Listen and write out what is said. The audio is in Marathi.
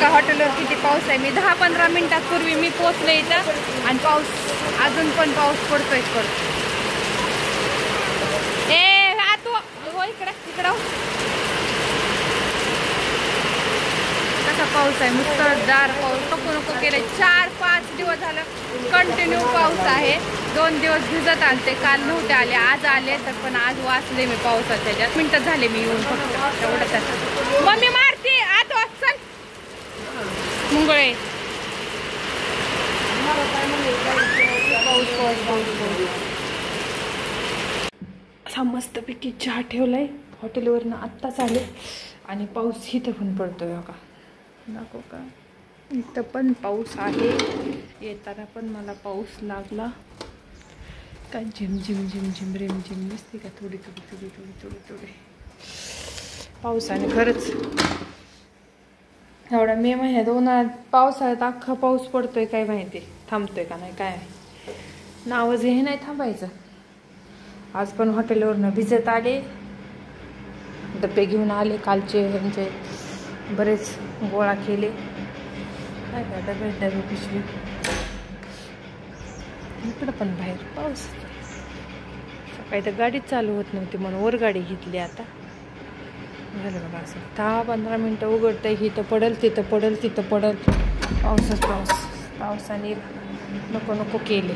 बघा हॉटेलवर किती पाऊस आहे. मी 10-15 मिनिटांपूर्वी मी पोहोचले इथं आणि पाऊस अजून पण पाऊस पडतोय. इकडं कसा पाऊस आहे, मुसळधार पाऊस. नको केले. 4-5 दिवस झालं कंटिन्यू पाऊस आहे. 2 दिवस भिजत आलते, काल नव्हते आले, आज आले तर पण आज वाचले मी पावसाच्या ह्याच्यात. मिनिटं झाले मी येऊन फक्त एवढंच. मम्मी मारते आत वाचन मुंगळे. असा मस्तपैकी चहा ठेवलाय हॉटेलवरनं आत्ताच आले आणि पाऊस इथं पण पडतोय का नको का. इथं पण पाऊस आहे. येताना पण मला पाऊस लागला. काय झिम झिम झिम झिम रेम झिम दिसते का थोडी थोडी थोडी थोडी थोडी थोडी पावसाने. खरंच एवढा मे महिन्यात उन्हाळ्यात पावसाळ्यात अख्खा पाऊस पडतोय काय माहिती, थांबतोय का नाही काय नावच हे नाही थांबायचं. आज पण हॉटेलवरनं भिजत आले, डबे घेऊन आले कालचे ह्यांचे बरेच गोळा केले. काय काय डबे पिशवी. इकडं पण बाहेर पाऊस. सकाळी तर गाडीच चालू होत नव्हती म्हणून वर गाडी घेतली. आता झालं बघा असं 10-15 मिनटं उघडतंय. इथं पडल तिथं पडल तिथं पडल. पाऊसच पाऊस. पावसाने नको केले.